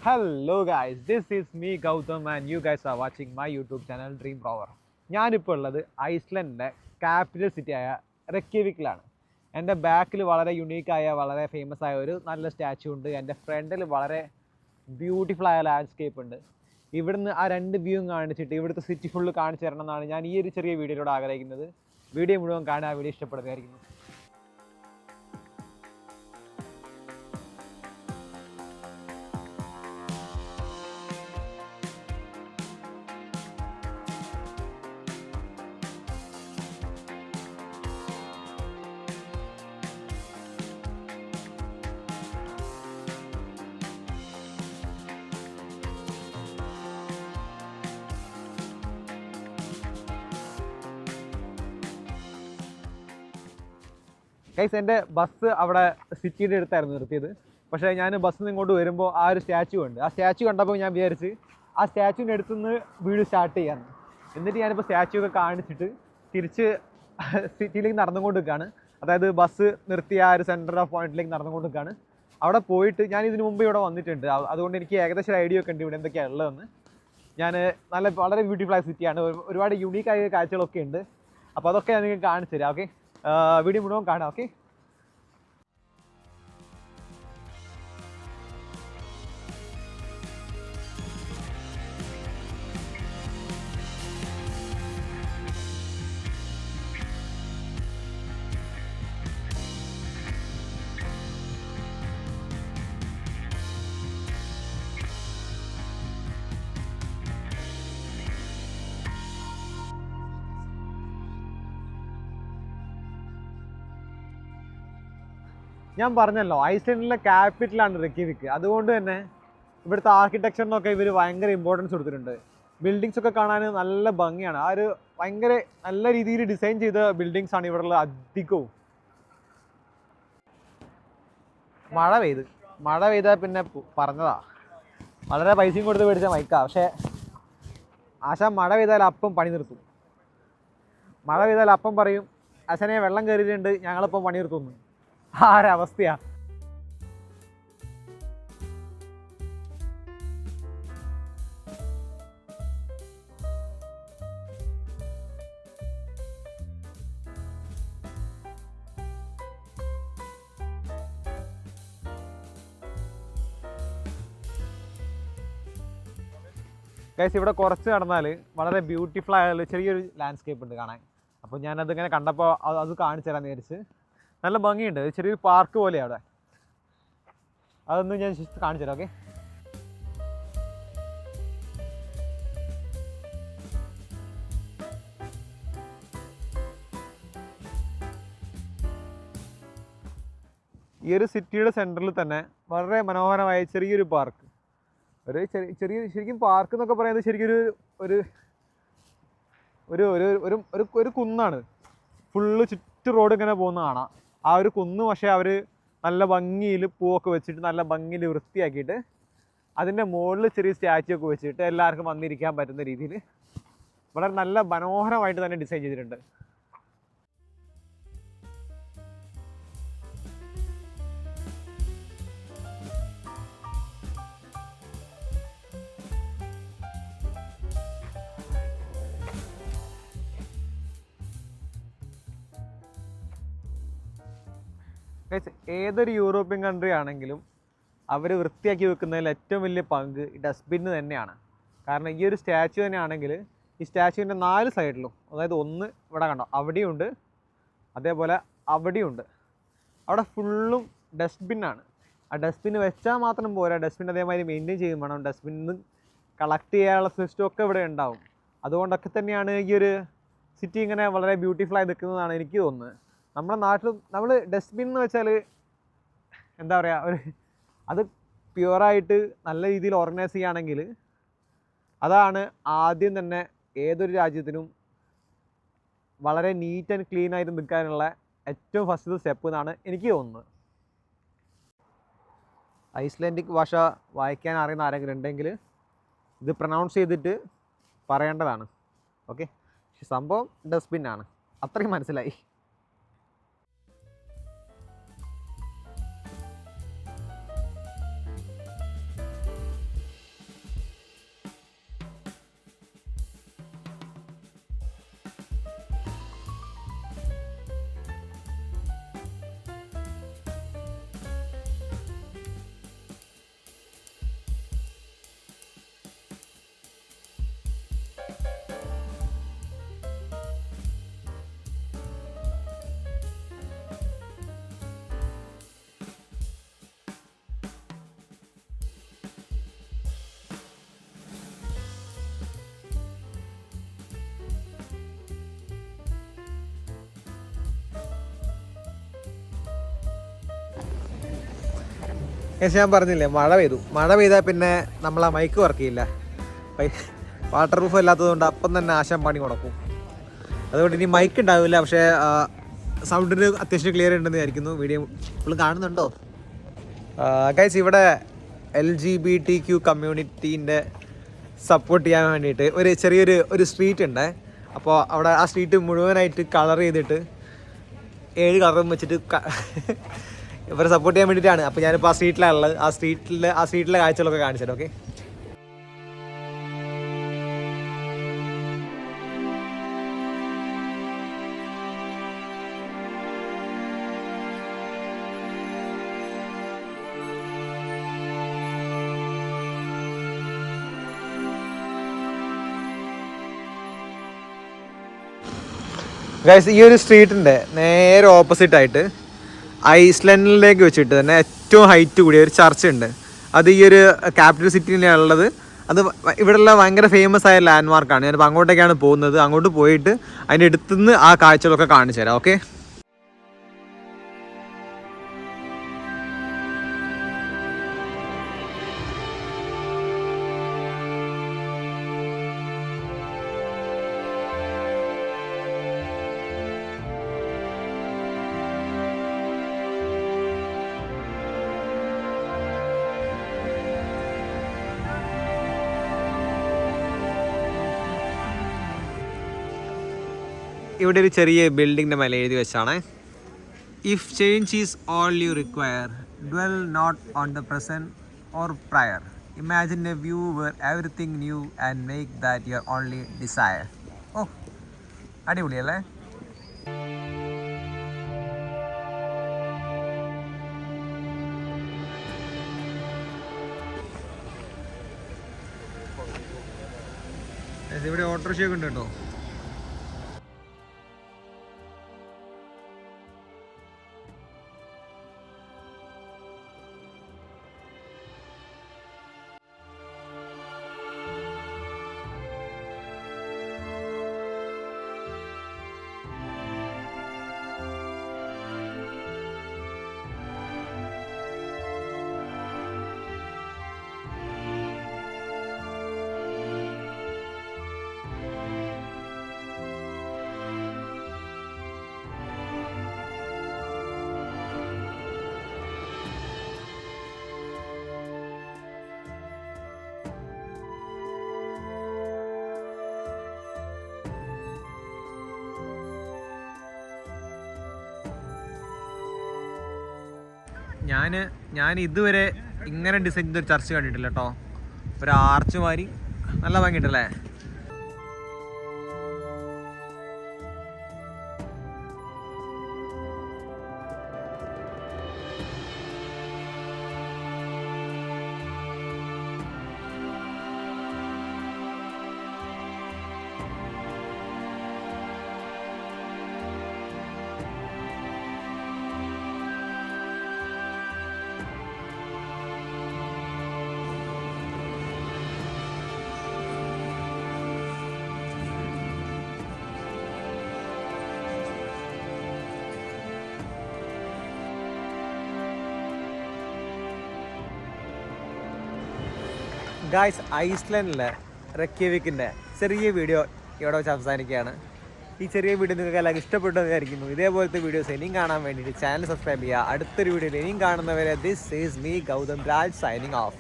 Hello guys, this is me Gautam and you guys are watching my YouTube channel Dream Rover. ഞാനിപ്പോൾ ഉള്ളത് ഐസ്ലൻഡിൻ്റെ capital city ആയ റെക്യവിക്കിലാണ്. എൻ്റെ ബാക്കിൽ വളരെ യുണീക്കായ വളരെ ഫേമസ് ആയ ഒരു നല്ല സ്റ്റാച്ചു ഉണ്ട്. എൻ്റെ ഫ്രണ്ടിൽ വളരെ ബ്യൂട്ടിഫുൾ ആയ ലാൻഡ്സ്കേപ്പ് ഉണ്ട്. ഇവിടുന്ന് ആ രണ്ട് വ്യൂവും കാണിച്ചിട്ട് ഇവിടുത്തെ സിറ്റി ഫുള്ള് കാണിച്ചു തരണം എന്നാണ് ഞാൻ ഈ ഒരു ചെറിയ വീഡിയോയിലൂടെ ആഗ്രഹിക്കുന്നത്. വീഡിയോ മുഴുവൻ കാണാൻ വീഡിയോ ഇഷ്ടപ്പെടുന്നതായിരിക്കുന്നു. ഗൈസ്, എൻ്റെ ബസ് അവിടെ സിറ്റിയുടെ അടുത്തായിരുന്നു നിർത്തിയത്. പക്ഷേ ഞാൻ ബസ്സിൽ നിന്ന് ഇങ്ങോട്ട് വരുമ്പോൾ ആ ഒരു സ്റ്റാച്ചു ഉണ്ട്. ആ സ്റ്റാച്ചു കണ്ടപ്പോൾ ഞാൻ വിചാരിച്ച് ആ സ്റ്റാച്ചുവിൻ്റെ അടുത്ത് നിന്ന് വീഡിയോ സ്റ്റാർട്ട് ചെയ്യാമെന്ന്. എന്നിട്ട് ഞാനിപ്പോൾ സ്റ്റാച്ചു ഒക്കെ കാണിച്ചിട്ട് തിരിച്ച് സിറ്റിയിലേക്ക് നടന്നുകൊണ്ട് നിൽക്കുകയാണ്. അതായത് ബസ് നിർത്തിയ ആ ഒരു സെൻറ്റർ ഓഫ് പോയിന്റിലേക്ക് നടന്നുകൊണ്ട് നിൽക്കുകയാണ്. അവിടെ പോയിട്ട് ഞാൻ ഇതിനു മുമ്പ് ഇവിടെ വന്നിട്ടുണ്ട്. അതുകൊണ്ട് എനിക്ക് ഏകദേശം ഒരു ഐഡിയ ഒക്കെ ഉണ്ട് ഇവിടെ എന്തൊക്കെയാണ് ഉള്ളതെന്ന്. ഞാൻ വളരെ ബ്യൂട്ടിഫുൾ ആയ സിറ്റിയാണ്. ഒരുപാട് യുണീക്കായ കാഴ്ചകളൊക്കെ ഉണ്ട്. അപ്പോൾ അതൊക്കെ ഞാൻ നിങ്ങൾക്ക് കാണിച്ചു തരാം. ഓക്കെ, വീഡിയോ മുഴുവൻ കാണാം. ഓക്കെ, ഞാൻ പറഞ്ഞല്ലോ ഐസ്ലൻഡിലെ ക്യാപിറ്റലാണ് റെക്യവിക്ക്. അതുകൊണ്ട് തന്നെ ഇവിടുത്തെ ആർക്കിടെക്ചറിനൊക്കെ ഇവർ ഭയങ്കര ഇമ്പോർട്ടൻസ് കൊടുത്തിട്ടുണ്ട്. ബിൽഡിങ്സ് ഒക്കെ കാണാൻ നല്ല ഭംഗിയാണ്. ആ ഒരു ഭയങ്കര നല്ല രീതിയിൽ ഡിസൈൻ ചെയ്ത ബിൽഡിങ്സ് ആണ് ഇവിടെയുള്ള അധികവും. മഴ പെയ്താൽ പിന്നെ പറഞ്ഞതാ, വളരെ പൈസയും കൊടുത്ത് മേടിച്ച മൈക്കാ. പക്ഷേ മഴ പെയ്താൽ അപ്പം പണി നിർത്തും. മഴ പെയ്താൽ അപ്പം പറയും, ആശാനെ വെള്ളം കയറിയിട്ടുണ്ട്, ഞങ്ങളിപ്പം പണി നിർത്തുന്നു. ആ ഒരവസ്ഥയാ. ഗൈസ്, ഇവിടെ കുറച്ച് നടന്നാൽ വളരെ ബ്യൂട്ടിഫുൾ ആയ ചെറിയൊരു ലാൻഡ്സ്കേപ്പ് ഉണ്ട് കാണാൻ. അപ്പോൾ ഞാനതിങ്ങനെ കണ്ടപ്പോൾ അത് കാണിച്ചു തരാമെന്ന് വിചാരിച്ച്. നല്ല ഭംഗിയുണ്ട്. ചെറിയൊരു പാർക്ക് പോലെയാണ് അവിടെ. അതൊന്ന് ഞാൻ കാണിച്ചു തരാം. ഓക്കെ, ഈ ഒരു സിറ്റിയുടെ സെൻറ്ററിൽ തന്നെ വളരെ മനോഹരമായ ചെറിയൊരു പാർക്ക്. ഒരു ചെറിയ ശരിക്കും പാർക്ക് എന്നൊക്കെ പറയുന്നത് ശരിക്കും ഒരു ഒരു ഒരു ഒരു കുന്നാണ്. ഫുള്ള് ചുറ്റും റോഡ് ഇങ്ങനെ പോകുന്ന കാണാം. ആ ഒരു കുന്ന് പക്ഷേ അവർ നല്ല ഭംഗിയിൽ പൂവൊക്കെ വെച്ചിട്ട് നല്ല ഭംഗിയിൽ വൃത്തിയാക്കിയിട്ട് അതിൻ്റെ മുകളിൽ ചെറിയ സ്റ്റാച്ചു ഒക്കെ വെച്ചിട്ട് എല്ലാവർക്കും വന്നിരിക്കാൻ പറ്റുന്ന രീതിയിൽ വളരെ നല്ല മനോഹരമായിട്ട് തന്നെ ഡിസൈൻ ചെയ്തിട്ടുണ്ട്. ഏതൊരു യൂറോപ്യൻ കൺട്രി ആണെങ്കിലും അവർ വൃത്തിയാക്കി വെക്കുന്നതിൽ ഏറ്റവും വലിയ പങ്ക് ഈ ഡസ്റ്റ്ബിന്ന് തന്നെയാണ്. കാരണം ഈ ഒരു സ്റ്റാച്ചു തന്നെ ആണെങ്കിൽ ഈ സ്റ്റാച്ചുവിൻ്റെ 4 സൈഡിലും, അതായത് ഒന്ന് ഇവിടെ കണ്ടോ അവിടെയുണ്ട്, അതേപോലെ അവിടെയുണ്ട്, അവിടെ ഫുള്ളും ഡസ്റ്റ്ബിന്നാണ്. ആ ഡസ്റ്റ്ബിന്ന് വെച്ചാൽ മാത്രം പോരാ, ഡസ്റ്റ്ബിൻ അതേമാതിരി മെയിൻറ്റെയിൻ ചെയ്യും വേണം. ഡസ്റ്റ്ബിന്ന് കളക്ട് ചെയ്യാനുള്ള സിസ്റ്റം ഒക്കെ ഇവിടെ ഉണ്ടാവും. അതുകൊണ്ടൊക്കെ തന്നെയാണ് ഈ ഒരു സിറ്റി ഇങ്ങനെ വളരെ ബ്യൂട്ടിഫുള്ളായി നിൽക്കുന്നതാണ് എനിക്ക് തോന്നുന്നത്. നമ്മുടെ നാട്ടിൽ നമ്മൾ ഡസ്റ്റ്ബിൻ എന്ന് വെച്ചാൽ എന്താ പറയുക, അത് പ്യുവറായിട്ട് നല്ല രീതിയിൽ ഓർഗനൈസ് ചെയ്യുകയാണെങ്കിൽ അതാണ് ആദ്യം തന്നെ ഏതൊരു രാജ്യത്തിനും വളരെ നീറ്റ് ആൻഡ് ക്ലീൻ ആയിട്ട് നിൽക്കാനുള്ള ഏറ്റവും ഫസ്റ്റ് സ്റ്റെപ്പ് എന്നാണ് എനിക്ക് തോന്നുന്നത്. ഐസ്ലാൻഡിക് ഭാഷ വായിക്കാൻ അറിയുന്ന ആരെങ്കിലും ഉണ്ടെങ്കിൽ ഇത് പ്രൊനൗൺസ് ചെയ്തിട്ട് പറയേണ്ടതാണ്. ഓക്കെ, സംഭവം ഡസ്റ്റ്ബിന്നാണ്, അത്രയും മനസ്സിലായി. ഞാൻ പറഞ്ഞില്ലേ മഴ പെയ്താൽ പിന്നെ നമ്മളാ മൈക്ക് വർക്ക് ചെയ്യില്ല. വാട്ടർ പ്രൂഫ് അല്ലാത്തതുകൊണ്ട് അപ്പം തന്നെ ആശാൻ പണി മുടക്കും. അതുകൊണ്ട് ഇനി മൈക്ക് ഉണ്ടാവില്ല. പക്ഷേ സൗണ്ടിന് അത്യാവശ്യം ക്ലിയർ ഉണ്ടെന്ന് വിചാരിക്കുന്നു. വീഡിയോ ഫുള്ളും കാണുന്നുണ്ടോ? ഗൈസ്, ഇവിടെ LGBTQ കമ്മ്യൂണിറ്റീൻ്റെ സപ്പോർട്ട് ചെയ്യാൻ വേണ്ടിയിട്ട് ചെറിയൊരു സ്ട്രീറ്റ് ഉണ്ട്. അപ്പോൾ അവിടെ ആ സ്ട്രീറ്റ് മുഴുവനായിട്ട് കളർ ചെയ്തിട്ട് 7 കളറും വെച്ചിട്ട് ഇവരെ സപ്പോർട്ട് ചെയ്യാൻ വേണ്ടിയിട്ടാണ്. അപ്പോൾ ഞാനിപ്പോൾ ആ സ്ട്രീറ്റിലാണ് ഉള്ളത്. ആ സ്ട്രീറ്റിലെ കാഴ്ചകളൊക്കെ കാണിച്ചത്. ഓക്കെ, ഗൈസ്, ഈ ഒരു സ്ട്രീറ്റിൻ്റെ നേരെ ഓപ്പോസിറ്റ് ആയിട്ട് ഐസ്ലൻഡിലേക്ക് വെച്ചിട്ട് തന്നെ ഏറ്റവും ഹൈറ്റ് കൂടിയ ഒരു ചർച്ച് ഉണ്ട്. അത് ഈ ഒരു ക്യാപിറ്റൽ സിറ്റിയിലുള്ളത്. അത് ഇവിടെയുള്ള ഭയങ്കര ഫേമസ് ആയ ലാൻഡ് മാർക്കാണ്. ഞാനിപ്പോൾ അങ്ങോട്ടേക്കാണ് പോകുന്നത്. അങ്ങോട്ട് പോയിട്ട് അതിൻ്റെ അടുത്തുനിന്ന് ആ കാഴ്ചകളൊക്കെ കാണിച്ചു തരാം. ഓക്കെ, ഇവിടെ ഒരു ചെറിയ ബിൽഡിങ്ങിൻ്റെ മേലെ എഴുതി വെച്ചാണ്, if change is all you require, dwell not on the present or prior, imagine a view where everything new and make that your only desire. ഓ, അടിപൊളിയല്ലേ? ഇവിടെ ഓട്ടോറിക്ഷയൊക്കെ ഉണ്ട് കേട്ടോ. ഞാൻ ഇതുവരെ ഇങ്ങനെ ഡിസൈൻ ചെയ്തൊരു ചർച്ച് കണ്ടിട്ടില്ല കേട്ടോ. ഒരു ആർച്ച് മാതിരി നല്ല ഭംഗിയുണ്ടല്ലേ? ഗായ്സ്, ഐസ്ലൻഡിലെ റെക്യവിക്കിൻ്റെ ചെറിയ വീഡിയോ ഇവിടെ വെച്ച് അവസാനിക്കുകയാണ്. ഈ ചെറിയ വീഡിയോ നിങ്ങൾക്ക് എല്ലാവർക്കും ഇഷ്ടപ്പെട്ടെന്ന് വിചാരിക്കുന്നു. ഇതേപോലത്തെ വീഡിയോസ് ഇനിയും കാണാൻ വേണ്ടിയിട്ട് ചാനൽ സബ്സ്ക്രൈബ് ചെയ്യുക. അടുത്തൊരു വീഡിയോയിൽ ഇനിയും കാണുന്നവരെ this is me Gautam Raj signing of.